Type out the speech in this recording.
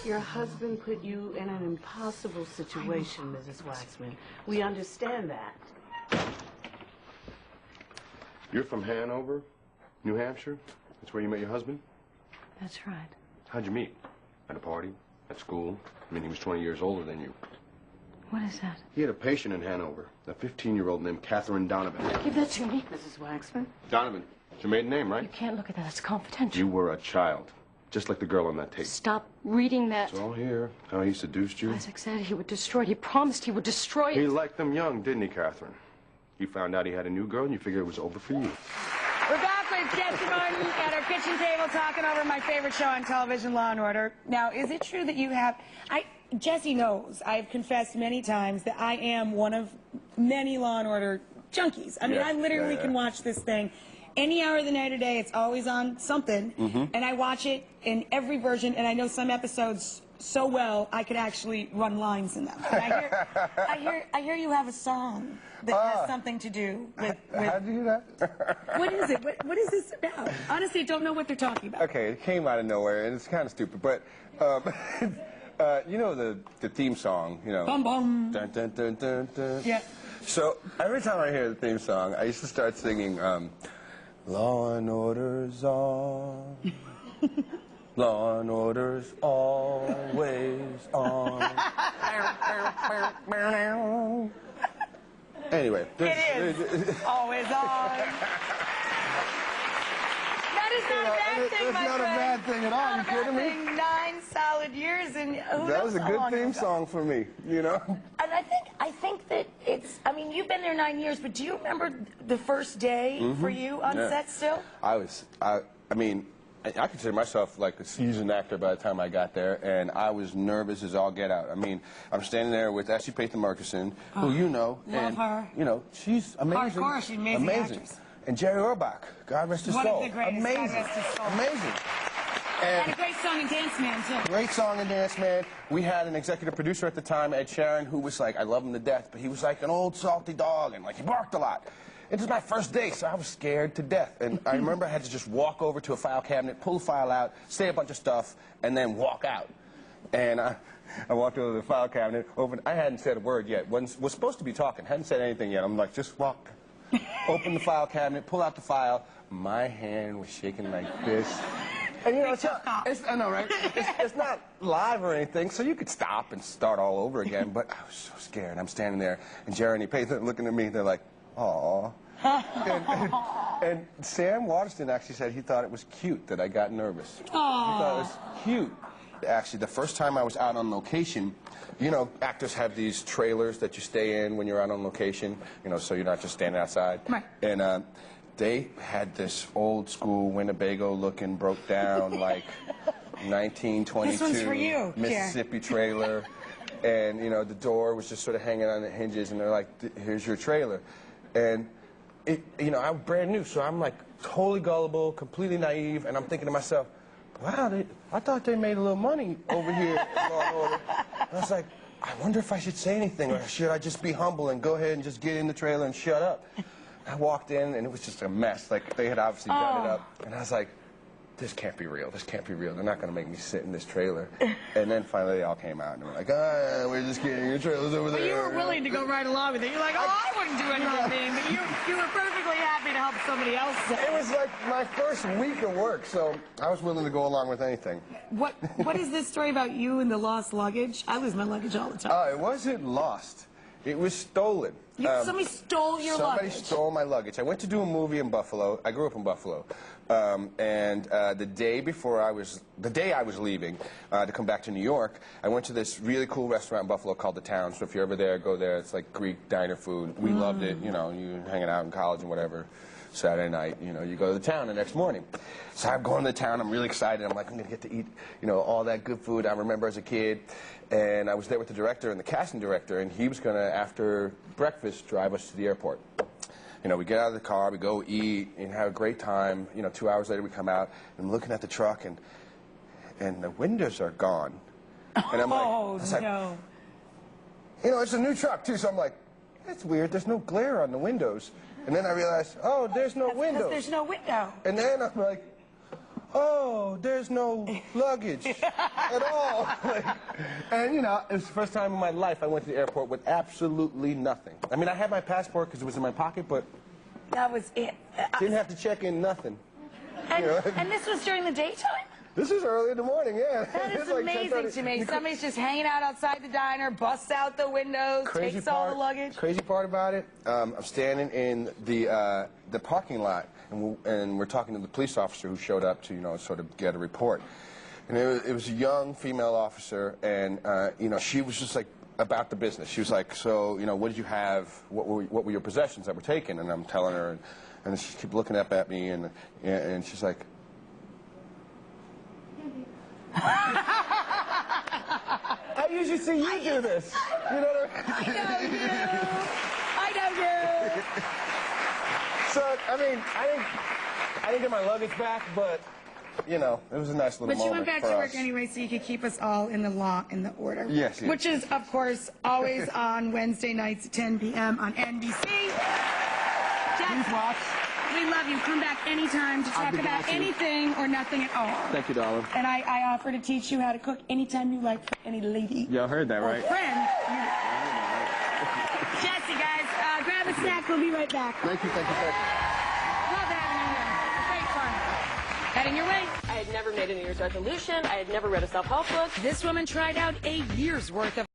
Your husband put you in an impossible situation, Mrs. Waxman. We understand that. You're from Hanover, New Hampshire? That's where you met your husband? That's right. How'd you meet? At a party? At school? I mean, he was 20 years older than you. What is that? He had a patient in Hanover, a 15-year-old named Catherine Donovan. Give that to me, Mrs. Waxman. Donovan. It's your maiden name, right? You can't look at that. It's confidential. You were a child, just like the girl on that tape. Stop reading that. It's all here. How he seduced you. Isaac said he would destroy it. He promised he would destroy it. He liked them young, didn't he, Catherine? You found out he had a new girl, and you figured it was over for you. We're back with Jesse Martin at our kitchen table talking over my favorite show on television, Law & Order. Now, is it true that you have... Jesse knows I've confessed many times that I am one of many Law & Order junkies. I mean, I literally can watch this thing any hour of the night or day. It's always on something, and I watch it in every version, and I know some episodes so well I could actually run lines in them. And I hear you have a song that has something to do with... How do you do that? What is it? What is this about? Honestly, I don't know what they're talking about. Okay, it came out of nowhere, and it's kind of stupid, but you know the theme song, you know. Bum bum. Dun, dun, dun, dun, dun. Yeah. So every time I hear the theme song, I used to start singing, Law and Order's on. Law and Order's always on. Anyway. It is always on. That is not a bad thing, my That's not a bad thing at all. You kidding me? 9 solid years, and who That knows was a how good long theme ago. song for me, you know? And I think that it's, I mean, you've been there 9 years, but do you remember the first day for you on set still? I mean, I consider myself like a seasoned actor by the time I got there, and I was nervous as all get out. I mean, I'm standing there with Ashley Payton Murkison, who you know. Love and, her. You know, she's amazing. Hardcore, she's an amazing actress. And Jerry Orbach, God rest his soul. One of the greatest, God amazing. rest his soul. Amazing. And a great song and dance man, too. Great song and dance man. We had an executive producer at the time, Ed Sheeran, who was like, I love him to death, but he was like an old salty dog, and like he barked a lot. It was my first day, so I was scared to death. And I remember I had to just walk over to a file cabinet, pull the file out, say a bunch of stuff, and then walk out. And I walked over to the file cabinet, I hadn't said a word yet. Was supposed to be talking, hadn't said anything yet. I'm like, just walk. Open the file cabinet, pull out the file. My hand was shaking like this. And you know, I know, right? It's not live or anything, so you could stop and start all over again. But I was so scared. I'm standing there, and Jerry and Payton looking at me. They're like, "Aw." and Sam Waterston actually said he thought it was cute that I got nervous. He thought it was cute. Actually, the first time I was out on location, you know, actors have these trailers that you stay in when you're out on location, you know, so you're not just standing outside. Right. And they had this old school Winnebago-looking, broke down, like 1922 This one's for you, Mississippi trailer. And, you know, the door was just sort of hanging on the hinges, and they're like, here's your trailer. And, you know, I'm brand new, so I'm like totally gullible, completely naive, and I'm thinking to myself, wow, I thought they made a little money over here at Law & Order. And I was like, I wonder if I should say anything, or should I just be humble and go ahead and just get in the trailer and shut up? I walked in, and it was just a mess. Like, they had obviously done it up. And I was like, this can't be real. This can't be real. They're not going to make me sit in this trailer. And then finally they all came out, and they were like, we're just kidding. Your trailer's over there. But you were willing to go right along with it. You're like, I wouldn't do anything. But you were perfectly happy to help somebody else. It was like my first week of work, so I was willing to go along with anything. What is this story about you and the lost luggage? I lose my luggage all the time. It wasn't lost. It was stolen. Somebody stole your luggage. Somebody stole my luggage. I went to do a movie in Buffalo. I grew up in Buffalo. And the day I was leaving to come back to New York, I went to this really cool restaurant in Buffalo called The Town. So if you're ever there, go there. It's like Greek diner food. We loved it. You know, you hanging out in college and whatever. Saturday night, you know, you go to the town the next morning. So I'm going to the town. I'm really excited. I'm like, I'm going to get to eat, you know, all that good food I remember as a kid. And I was there with the director and the casting director, and he was going to, after breakfast, drive us to the airport. You know, we get out of the car, we go eat, and have a great time. You know, 2 hours later, we come out, and I'm looking at the truck, and the windows are gone. And I'm like, no. You know, it's a new truck, too, so I'm like, that's weird. There's no glare on the windows. And then I realized, oh, there's no window. There's no window. And then I'm like, oh, there's no luggage at all. Like, and, you know, it was the first time in my life I went to the airport with absolutely nothing. I mean, I had my passport because it was in my pocket, but That was it. didn't have to check in nothing. And, You know? and this was during the daytime? This is early in the morning, yeah. That It is was like amazing 10:30. to me. Somebody's just hanging out outside the diner, busts out the windows, takes all the luggage. Crazy part about it, I'm standing in the parking lot, and we're talking to the police officer who showed up to, you know, sort of get a report. And it was a young female officer, and, you know, she was just like about the business. She was like, so, you know, what did you have? What were your possessions that were taken? And I'm telling her, and she kept looking up at me, and she's like, I usually see you do this. You know what I mean? I know you. So, I mean, I didn't get my luggage back, but, you know, it was a nice little But you moment went back for to us. work anyway, so you could keep us all in the law, in the order. Yes, yes. Which is, of course, always on Wednesday nights at 10 p.m. on NBC. Please watch. We love you. Come back anytime to talk be glad about to. anything or nothing at all. Thank you, darling. And I offer to teach you how to cook anytime you like for any lady Y'all heard that, or right? friend. Jesse, guys, grab a snack. We'll be right back. Thank you, thank you, thank you. Love having you here. Great fun. Heading your way. I had never made a New Year's resolution. I had never read a self-help book. This woman tried out a year's worth of